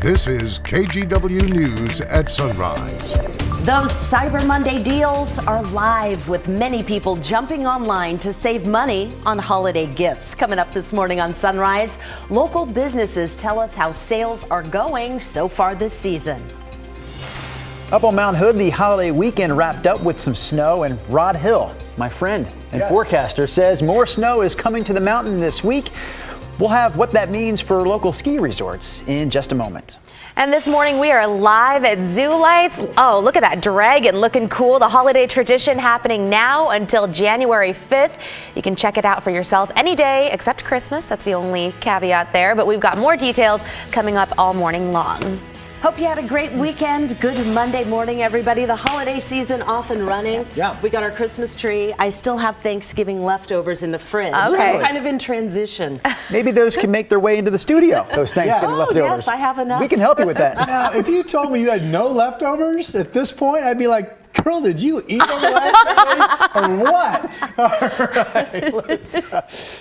This is KGW News at Sunrise. Those Cyber Monday deals are live, with many people jumping online to save money on holiday gifts. Coming up this morning on Sunrise, local businesses tell us how sales are going so far this season. Up on Mount Hood, the holiday weekend wrapped up with some snow, and Rod Hill, my friend and forecaster, says more snow is coming to the mountain this week. We'll have what that means for local ski resorts in just a moment. And this morning we are live at Zoo Lights. Oh, look at that dragon looking cool. The holiday tradition happening now until January 5th. You can check it out for yourself any day except Christmas. That's the only caveat there. But we've got more details coming up all morning long. Hope you had a great weekend. Good Monday morning, everybody. The holiday season off and running. Yeah. We got our Christmas tree. I still have Thanksgiving leftovers in the fridge. Okay. I'm kind of in transition. Maybe those can make their way into the studio, those Thanksgiving leftovers. Yes, I have enough. We can help you with that. Now, if you told me you had no leftovers at this point, I'd be like, girl, did you eat over the last 10 days or what? All right, let's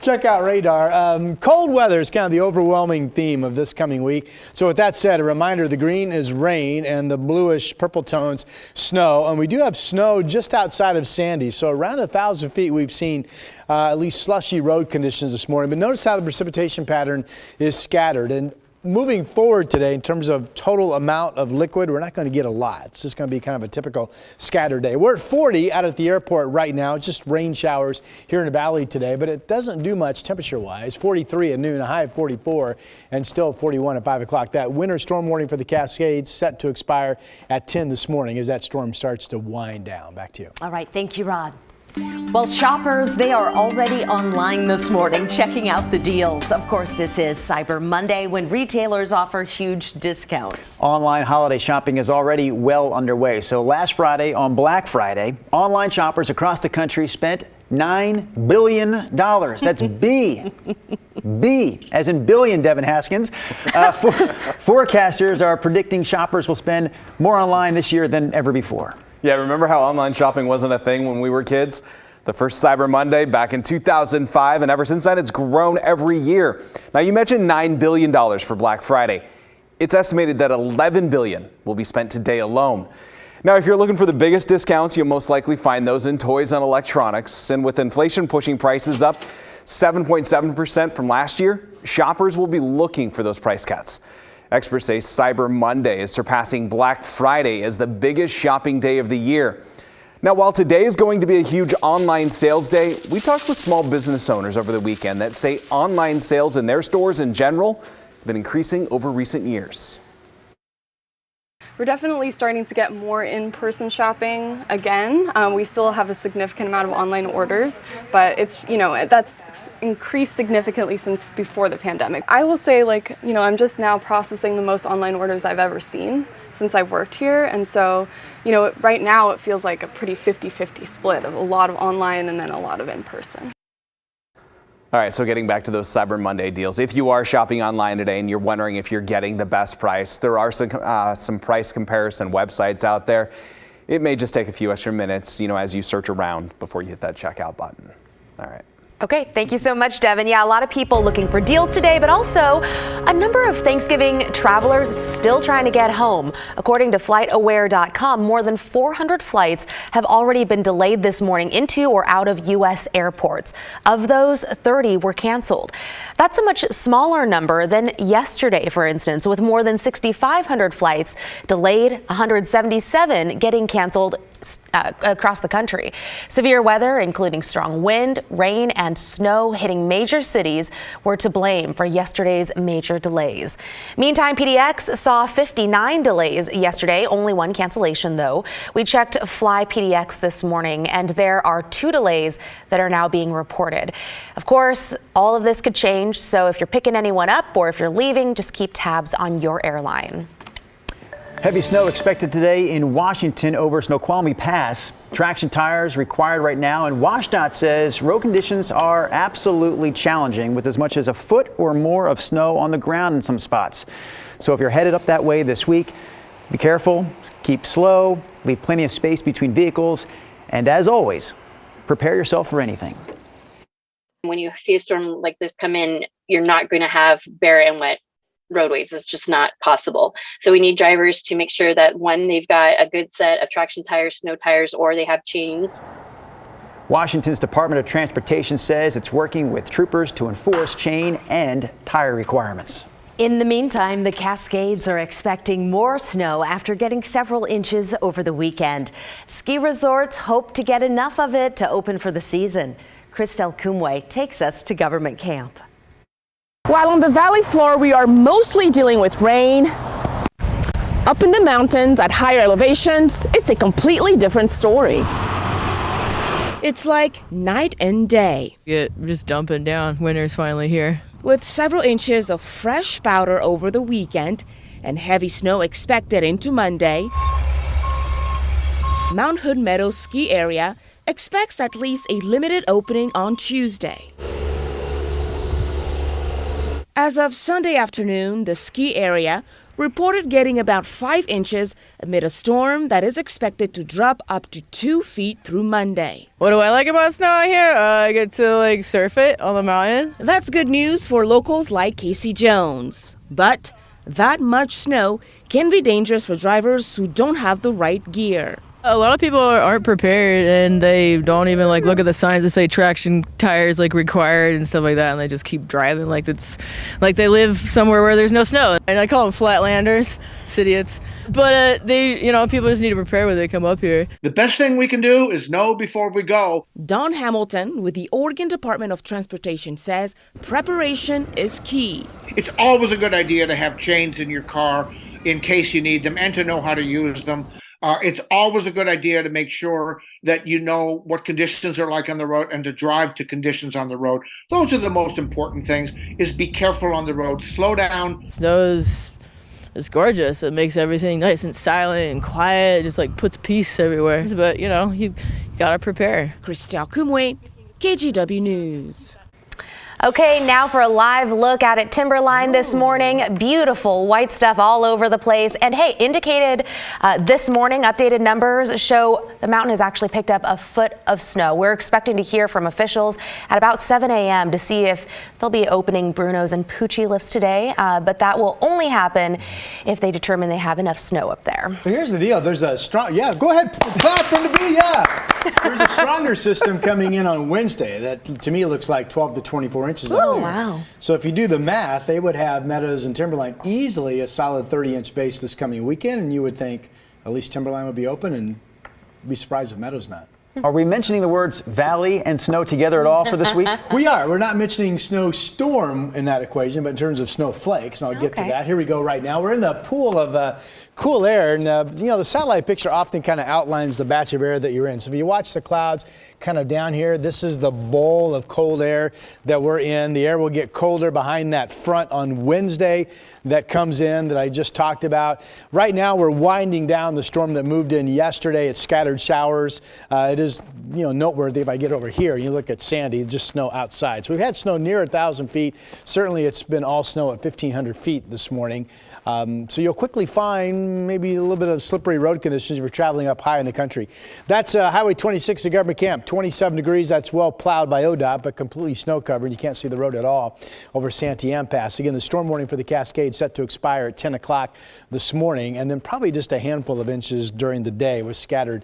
check out radar. Cold weather is kind of the overwhelming theme of this coming week. So with that said, a reminder, the green is rain and the bluish purple tones snow. And we do have snow just outside of Sandy. So around 1,000 feet, we've seen at least slushy road conditions this morning. But notice how the precipitation pattern is scattered. And moving forward today, in terms of total amount of liquid, we're not going to get a lot. It's just going to be kind of a typical scatter day. We're at 40 out at the airport right now. It's just rain showers here in the valley today, but it doesn't do much temperature-wise. 43 at noon, a high of 44, and still 41 at 5 o'clock. That winter storm warning for the Cascades set to expire at 10 this morning as that storm starts to wind down. Back to you. All right, thank you, Rod. Well, shoppers, they are already online this morning checking out the deals. Of course, this is Cyber Monday, when retailers offer huge discounts. Online holiday shopping is already well underway. So last Friday, on Black Friday, online shoppers across the country spent $9 billion. That's B. B, as in billion, Devin Haskins. Forecasters are predicting shoppers will spend more online this year than ever before. Yeah, remember how online shopping wasn't a thing when we were kids? The first Cyber Monday back in 2005, and ever since then it's grown every year. Now, you mentioned $9 billion for Black Friday. It's estimated that $11 billion will be spent today alone. Now, if you're looking for the biggest discounts, you'll most likely find those in toys and electronics. And with inflation pushing prices up 7.7% from last year, shoppers will be looking for those price cuts. Experts say Cyber Monday is surpassing Black Friday as the biggest shopping day of the year. Now, while today is going to be a huge online sales day, we talked with small business owners over the weekend that say online sales in their stores in general have been increasing over recent years. We're definitely starting to get more in-person shopping again. We still have a significant amount of online orders, but it's, that's increased significantly since before the pandemic. I will say, I'm just now processing the most online orders I've ever seen since I've worked here. And so, right now it feels like a pretty 50-50 split of a lot of online and then a lot of in-person. All right, so getting back to those Cyber Monday deals, if you are shopping online today and you're wondering if you're getting the best price, there are some price comparison websites out there. It may just take a few extra minutes, as you search around before you hit that checkout button. All right. Okay, thank you so much, Devin. Yeah, a lot of people looking for deals today, but also a number of Thanksgiving travelers still trying to get home. According to FlightAware.com, more than 400 flights have already been delayed this morning into or out of U.S. airports. Of those, 30 were canceled. That's a much smaller number than yesterday, for instance, with more than 6,500 flights delayed, 177 getting canceled across the country. Severe weather, including strong wind, rain, and snow hitting major cities, were to blame for yesterday's major delays. Meantime, PDX saw 59 delays yesterday, only one cancellation though. We checked Fly PDX this morning, and there are 2 delays that are now being reported. Of course, all of this could change, so if you're picking anyone up or if you're leaving, just keep tabs on your airline. Heavy snow expected today in Washington over Snoqualmie Pass. Traction tires required right now, and WashDOT says road conditions are absolutely challenging with as much as a foot or more of snow on the ground in some spots. So if you're headed up that way this week, be careful, keep slow, leave plenty of space between vehicles, and as always, prepare yourself for anything. When you see a storm like this come in, you're not going to have bare and wet roadways. It's just not possible. So we need drivers to make sure that one, they've got a good set of traction tires, snow tires, or they have chains. Washington's Department of Transportation says it's working with troopers to enforce chain and tire requirements. In the meantime, the Cascades are expecting more snow after getting several inches over the weekend. Ski resorts hope to get enough of it to open for the season. Christelle Kumwe takes us to government camp. While on the valley floor, we are mostly dealing with rain. Up in the mountains at higher elevations, it's a completely different story. It's like night and day. Just dumping down. Winter's finally here. With several inches of fresh powder over the weekend and heavy snow expected into Monday, Mount Hood Meadows ski area expects at least a limited opening on Tuesday. As of Sunday afternoon, the ski area reported getting about 5 inches amid a storm that is expected to drop up to 2 feet through Monday. What do I like about snow out here? I get to surf it on the mountain. That's good news for locals like Casey Jones. But that much snow can be dangerous for drivers who don't have the right gear. A lot of people aren't prepared, and they don't even look at the signs that say traction tires required and stuff like that, and they just keep driving like it's like they live somewhere where there's no snow. And I call them flatlanders, idiots. But people just need to prepare when they come up here. The best thing we can do is know before we go. Don Hamilton with the Oregon Department of Transportation says preparation is key. It's always a good idea to have chains in your car in case you need them and to know how to use them. It's always a good idea to make sure that you know what conditions are like on the road and to drive to conditions on the road. Those are the most important things, is be careful on the road, slow down. Snow is gorgeous. It makes everything nice and silent and quiet. It just puts peace everywhere. But, you got to prepare. Christelle Kumwe, KGW News. Okay, now for a live look out at Timberline this morning. Beautiful white stuff all over the place. And hey, indicated this morning, updated numbers show the mountain has actually picked up a foot of snow. We're expecting to hear from officials at about 7 a.m. to see if they'll be opening Bruno's and Poochie lifts today. But that will only happen if they determine they have enough snow up there. So here's the deal. There's a strong, go ahead, clap from the B, There's a stronger system coming in on Wednesday that to me looks like 12 to 24 inches up there. Wow. So if you do the math, they would have Meadows and Timberline easily a solid 30-inch base this coming weekend, and you would think at least Timberline would be open, and be surprised if Meadows not. Are we mentioning the words valley and snow together at all for this week? We are. We're not mentioning snowstorm in that equation, but in terms of snowflakes, and I'll get to that. Here we go right now. We're in the pool of cool air, and the satellite picture often kind of outlines the batch of air that you're in. So if you watch the clouds kind of down here, this is the bowl of cold air that we're in. The air will get colder behind that front on Wednesday that comes in that I just talked about. Right now, we're winding down the storm that moved in yesterday. It's scattered showers. It is noteworthy if I get over here and you look at Sandy, just snow outside. So we've had snow near 1,000 feet. Certainly it's been all snow at 1,500 feet this morning. So you'll quickly find maybe a little bit of slippery road conditions if you're traveling up high in the country. That's Highway 26 at Government Camp, 27 degrees. That's well plowed by ODOT, but completely snow covered. You can't see the road at all over Santiam Pass. Again, the storm warning for the Cascades set to expire at 10 o'clock this morning, and then probably just a handful of inches during the day with scattered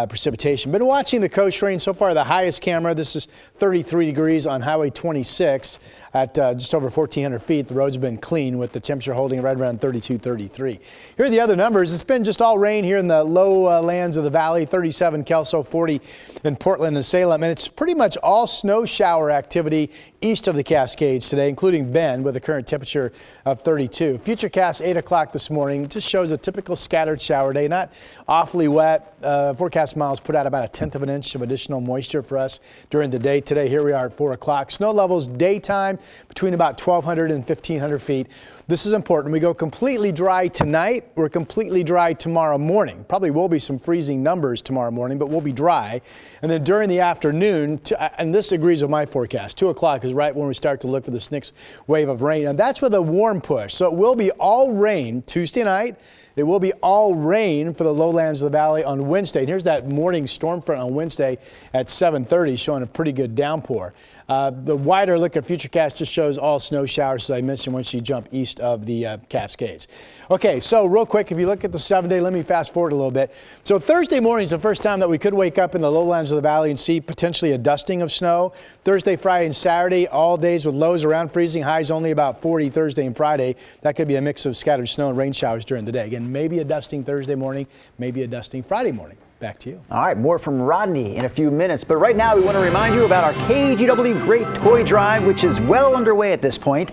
precipitation. Been watching the coast range so far. The highest camera, this is 33 degrees on Highway 26 at just over 1,400 feet. The road's been clean with the temperature holding right around 32, 33. Here are the other numbers. It's been just all rain here in the low lands of the valley, 37 Kelso, 40 in Portland and Salem. And it's pretty much all snow shower activity east of the Cascades today, including Bend with a current temperature of 32. Futurecast 8 o'clock this morning just shows a typical scattered shower day, not awfully wet. Forecast models put out about 1/10 of an inch of additional moisture for us during the day today. Here we are at 4 o'clock. Snow levels daytime between about 1,200 and 1,500 feet. This is important. We go completely completely dry tonight. We're completely dry tomorrow morning. Probably will be some freezing numbers tomorrow morning, but we'll be dry. And then during the afternoon, and this agrees with my forecast, 2 o'clock is right when we start to look for this next wave of rain. And that's with a warm push. So it will be all rain Tuesday night. It will be all rain for the lowlands of the valley on Wednesday. And here's that morning storm front on Wednesday at 7:30 showing a pretty good downpour. The wider look at Futurecast just shows all snow showers, as I mentioned, once you jump east of the Cascades. Okay, so real quick, if you look at the 7-day, let me fast forward a little bit. So Thursday morning is the first time that we could wake up in the lowlands of the valley and see potentially a dusting of snow. Thursday, Friday, and Saturday, all days with lows around freezing, highs only about 40 Thursday and Friday. That could be a mix of scattered snow and rain showers during the day. Again, maybe a dusting Thursday morning, maybe a dusting Friday morning. Back to you. All right, more from Rodney in a few minutes. But right now, we want to remind you about our KGW Great Toy Drive, which is well underway at this point.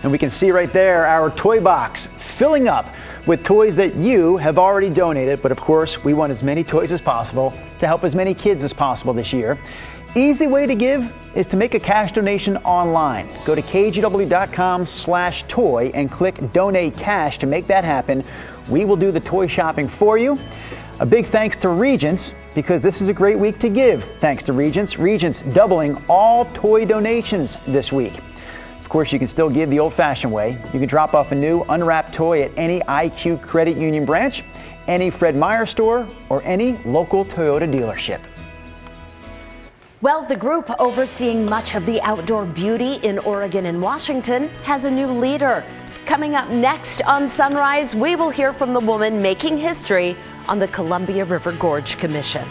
And we can see right there our toy box filling up with toys that you have already donated. But of course, we want as many toys as possible to help as many kids as possible this year. Easy way to give is to make a cash donation online. Go to kgw.com/toy and click Donate Cash to make that happen. We will do the toy shopping for you. A big thanks to Regents, because this is a great week to give. Thanks to Regents. Regents doubling all toy donations this week. Of course, you can still give the old-fashioned way. You can drop off a new unwrapped toy at any IQ Credit Union branch, any Fred Meyer store, or any local Toyota dealership. Well, the group overseeing much of the outdoor beauty in Oregon and Washington has a new leader. Coming up next on Sunrise, we will hear from the woman making history on the Columbia River Gorge Commission.